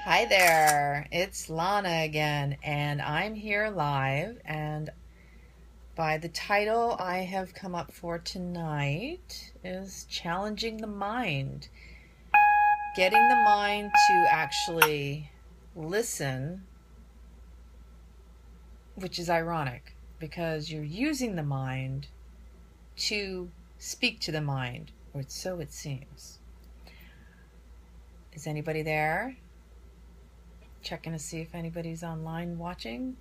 Hi there, it's Lana again, and I'm here live. And by the title I have come up for tonight is Challenging the Mind. Getting the mind to actually listen, which is ironic because you're using the mind to speak to the mind, or so it seems. Is anybody there? Checking to see if anybody's online watching.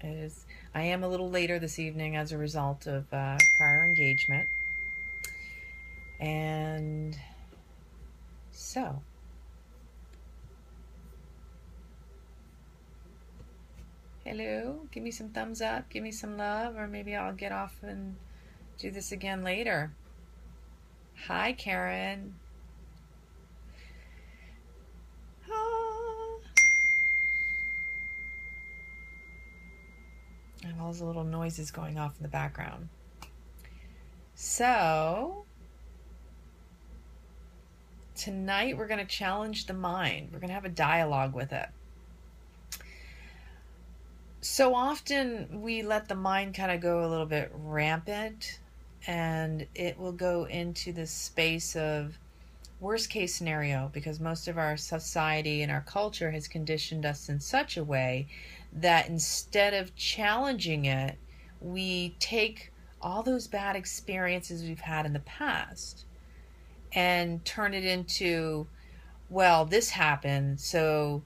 I am a little later this evening as a result of prior engagement. And so, hello, give me some thumbs up, give me some love, or maybe I'll get off and do this again later. Hi, Karen. Ah. I have all those little noises going off in the background. So, tonight we're going to challenge the mind. We're going to have a dialogue with it. So often we let the mind kind of go a little bit rampant, and it will go into this space of worst case scenario, because most of our society and our culture has conditioned us in such a way that instead of challenging it, we take all those bad experiences we've had in the past and turn it into, well, this happened, so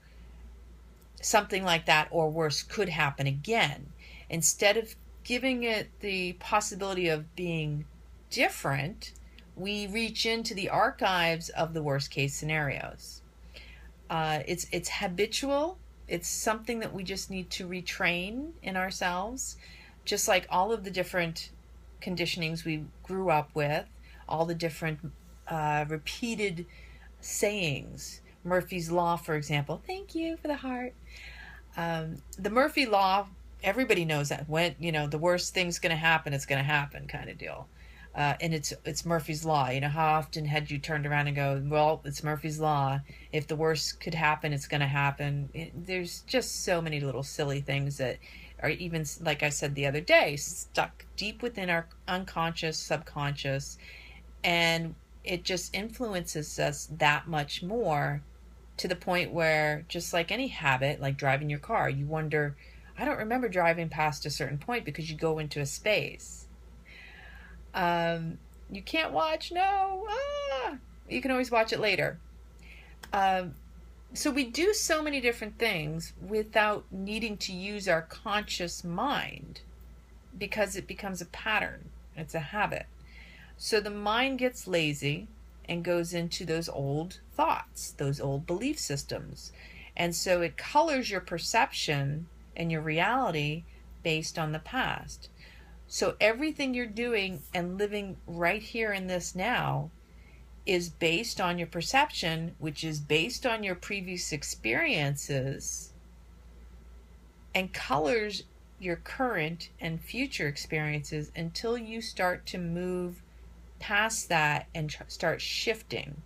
something like that or worse could happen again. Instead of giving it the possibility of being different, we reach into the archives of the worst case scenarios. It's habitual. It's something that we just need to retrain in ourselves, just like all of the different conditionings we grew up with, all the different repeated sayings. Murphy's Law, for example. Thank you for the heart. The Murphy Law, everybody knows that. When, the worst thing's going to happen, it's going to happen kind of deal. And it's Murphy's Law. How often had you turned around and go, well, it's Murphy's Law. If the worst could happen, it's going to happen. There's just so many little silly things that are, even, like I said the other day, stuck deep within our unconscious, subconscious, and it just influences us that much more, to the point where, just like any habit, like driving your car, you wonder, I don't remember driving past a certain point, because you go into a space. You can't watch, no. You can always watch it later. So we do so many different things without needing to use our conscious mind, because it becomes a pattern. It's a habit. So the mind gets lazy and goes into those old thoughts, those old belief systems. And so it colors your perception and your reality based on the past. So everything you're doing and living right here in this now is based on your perception, which is based on your previous experiences, and colors your current and future experiences until you start to move past that and start shifting.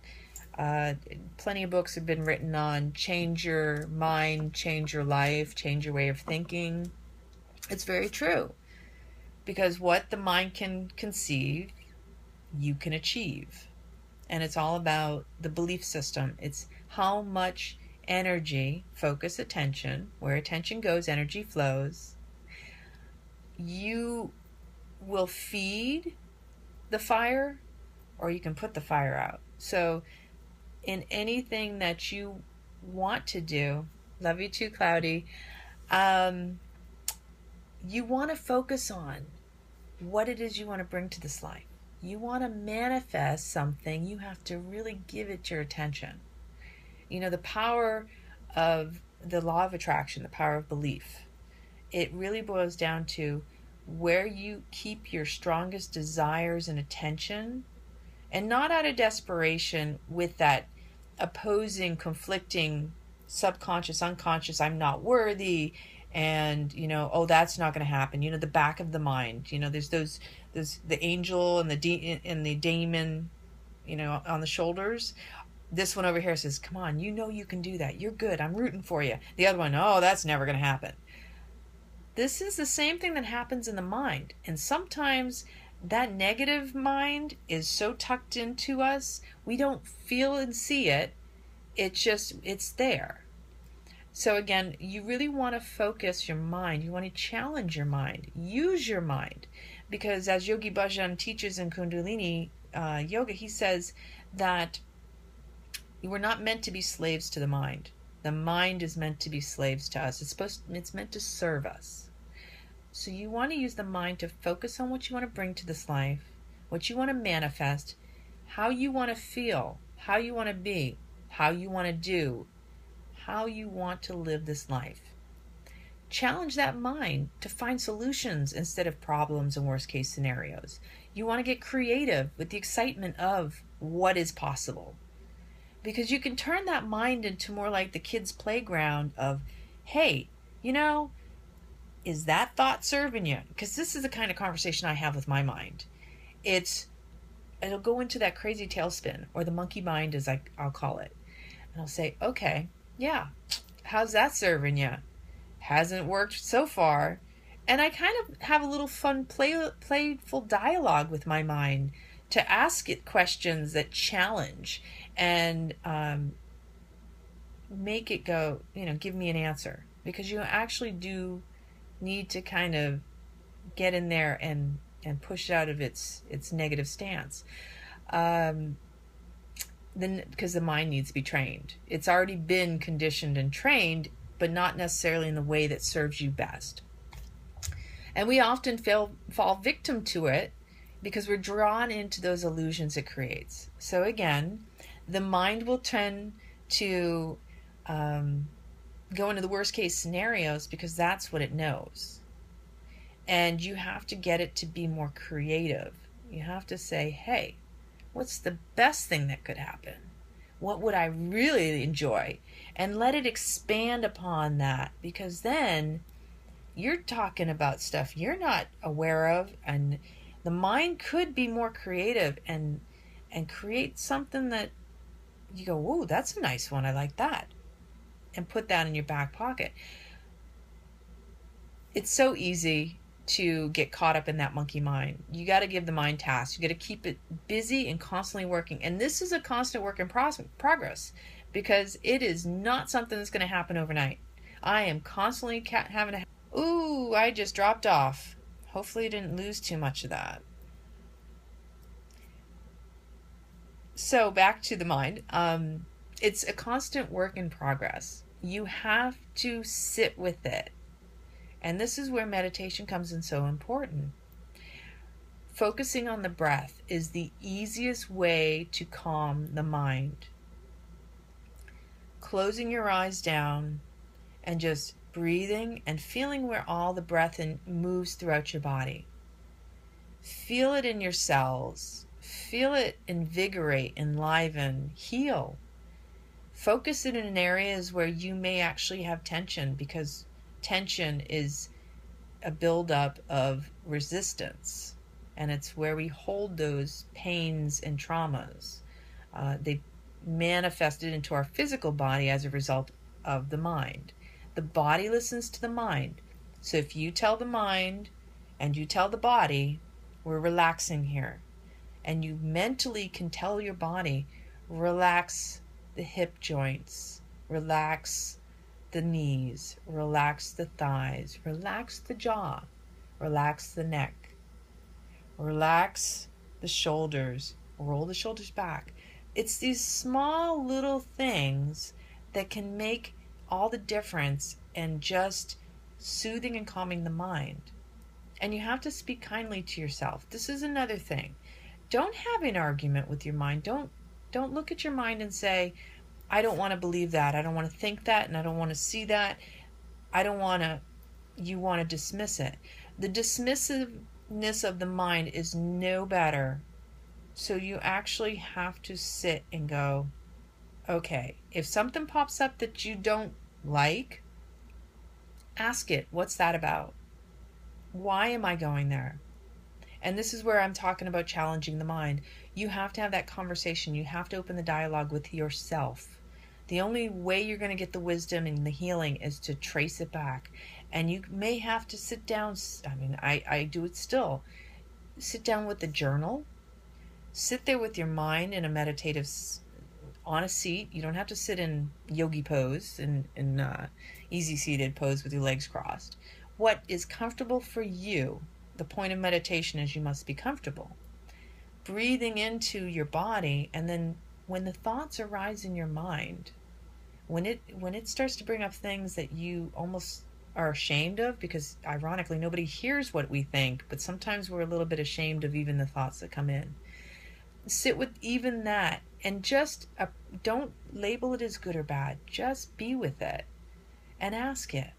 Plenty of books have been written on change your mind, change your life, change your way of thinking. It's very true, because what the mind can conceive, you can achieve. And it's all about the belief system. It's how much energy, focus, attention, where attention goes, energy flows. You will feed the fire, or you can put the fire out. So in anything that you want to do, love you too, Cloudy, you want to focus on what it is you want to bring to this life. You want to manifest something, you have to really give it your attention. The power of the law of attraction, the power of belief, it really boils down to where you keep your strongest desires and attention, and not out of desperation with that opposing, conflicting subconscious, unconscious, I'm not worthy, and oh, that's not going to happen. The back of the mind, there's the angel and the demon, on the shoulders. This one over here says, come on, you know you can do that. You're good. I'm rooting for you. The other one, oh, that's never going to happen. This is the same thing that happens in the mind. And sometimes that negative mind is so tucked into us, we don't feel and see it. It's there. So again, you really want to focus your mind. You want to challenge your mind. Use your mind. Because as Yogi Bhajan teaches in Kundalini yoga, he says that we're not meant to be slaves to the mind. The mind is meant to be slaves to us. It's meant to serve us. So you want to use the mind to focus on what you want to bring to this life, what you want to manifest, how you want to feel, how you want to be, how you want to do, how you want to live this life. Challenge that mind to find solutions instead of problems and worst case scenarios. You want to get creative with the excitement of what is possible. Because you can turn that mind into more like the kids' playground of, hey, is that thought serving you? Because this is the kind of conversation I have with my mind. It'll go into that crazy tailspin, or the monkey mind, as I'll call it. And I'll say, okay, yeah, how's that serving you? Hasn't worked so far. And I kind of have a little fun, playful dialogue with my mind to ask it questions that challenge and make it go, give me an answer. Because you actually do need to kind of get in there and push it out of its negative stance. Then, because the mind needs to be trained. It's already been conditioned and trained, but not necessarily in the way that serves you best. And we often fall victim to it because we're drawn into those illusions it creates. So again, the mind will tend to go into the worst case scenarios because that's what it knows. And you have to get it to be more creative. You have to say, hey, what's the best thing that could happen? What would I really enjoy? And let it expand upon that, because then you're talking about stuff you're not aware of, and the mind could be more creative and create something that you go, whoa, that's a nice one. I like that. And put that in your back pocket. It's so easy to get caught up in that monkey mind. You got to give the mind tasks. You got to keep it busy and constantly working. And this is a constant work in progress, because it is not something that's going to happen overnight. I am constantly having to... Ooh, I just dropped off. Hopefully I didn't lose too much of that. So back to the mind. It's a constant work in progress. You have to sit with it. And this is where meditation comes in so important. Focusing on the breath is the easiest way to calm the mind. Closing your eyes down and just breathing and feeling where all the breath moves throughout your body. Feel it in your cells. Feel it invigorate, enliven, heal. Focus it in areas where you may actually have tension, because tension is a buildup of resistance, and it's where we hold those pains and traumas. They manifested into our physical body as a result of the mind. The body listens to the mind. So if you tell the mind and you tell the body, we're relaxing here, and you mentally can tell your body, relax the hip joints, relax the knees, relax the thighs, relax the jaw, relax the neck, relax the shoulders, roll the shoulders back. It's these small little things that can make all the difference in just soothing and calming the mind. And you have to speak kindly to yourself. This is another thing. Don't have an argument with your mind. Don't look at your mind and say, I don't want to believe that. I don't want to think that, and I don't want to see that. You want to dismiss it. The dismissiveness of the mind is no better. So you actually have to sit and go, okay, if something pops up that you don't like, ask it, what's that about? Why am I going there? And this is where I'm talking about challenging the mind. You have to have that conversation. You have to open the dialogue with yourself. The only way you're going to get the wisdom and the healing is to trace it back. And you may have to sit down. I mean, I do it still. Sit down with the journal. Sit there with your mind in a meditative, on a seat. You don't have to sit in yogi pose, in easy seated pose with your legs crossed. What is comfortable for you? The point of meditation is you must be comfortable. Breathing into your body, and then when the thoughts arise in your mind, when it starts to bring up things that you almost are ashamed of, because ironically nobody hears what we think, but sometimes we're a little bit ashamed of even the thoughts that come in. Sit with even that, and just don't label it as good or bad. Just be with it and ask it,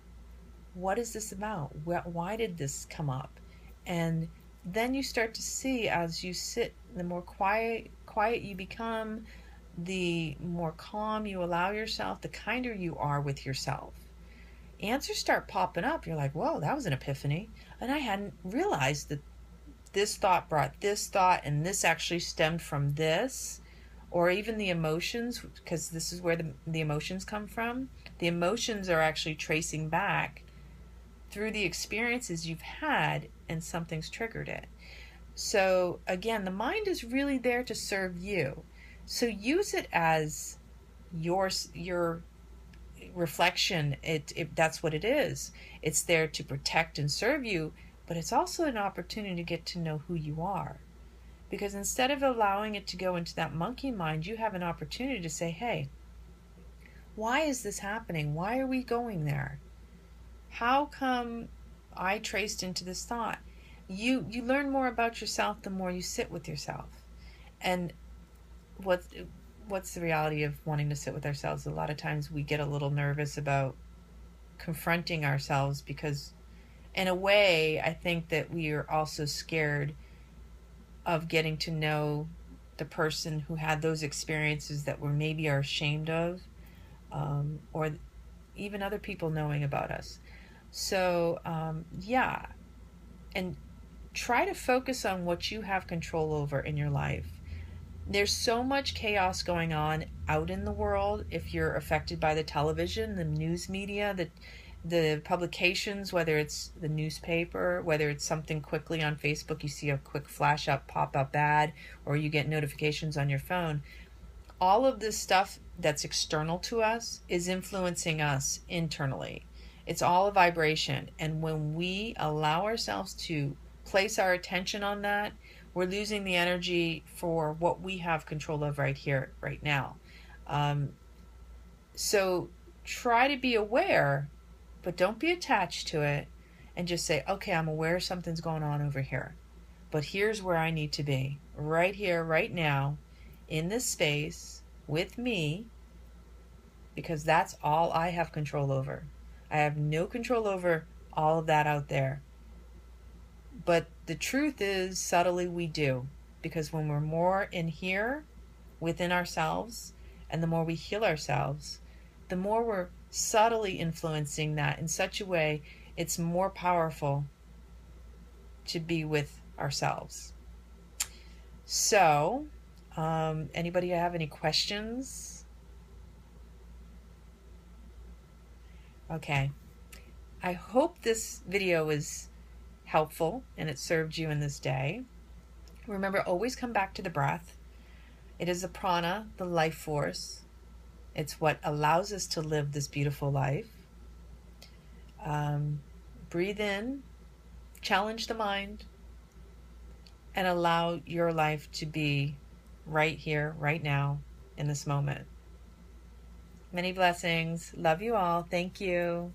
what is this about? Why did this come up? And then you start to see, as you sit, the more quiet you become, the more calm you allow yourself, the kinder you are with yourself. Answers start popping up. You're like, whoa, that was an epiphany. And I hadn't realized that this thought brought this thought, and this actually stemmed from this. Or even the emotions, because this is where the emotions come from. The emotions are actually tracing back through the experiences you've had, and something's triggered it. So again, the mind is really there to serve you. So use it as your reflection. That's what it is. It's there to protect and serve you, but it's also an opportunity to get to know who you are. Because instead of allowing it to go into that monkey mind, you have an opportunity to say, hey, why is this happening? Why are we going there? How come I traced into this thought? You learn more about yourself the more you sit with yourself. And what's the reality of wanting to sit with ourselves? A lot of times we get a little nervous about confronting ourselves, because in a way I think that we are also scared of getting to know the person who had those experiences that we maybe are ashamed of, or even other people knowing about us. So yeah, and try to focus on what you have control over in your life. There's so much chaos going on out in the world. If you're affected by the television, the news media, the publications, whether it's the newspaper, whether it's something quickly on Facebook, you see a quick flash up, pop up ad, or you get notifications on your phone. All of this stuff that's external to us is influencing us internally. It's all a vibration. And when we allow ourselves to place our attention on that, we're losing the energy for what we have control of right here, right now. So try to be aware, but don't be attached to it, and just say, okay, I'm aware something's going on over here, but here's where I need to be, right here, right now, in this space, with me, because that's all I have control over. I have no control over all of that out there. But the truth is, subtly we do, because when we're more in here, within ourselves, and the more we heal ourselves, the more we're subtly influencing that in such a way it's more powerful to be with ourselves. So, anybody have any questions? Okay. I hope this video was helpful and it served you in this day. Remember, always come back to the breath. It is the prana, the life force. It's what allows us to live this beautiful life. Breathe in, challenge the mind, and allow your life to be right here, right now, in this moment. Many blessings. Love you all. Thank you.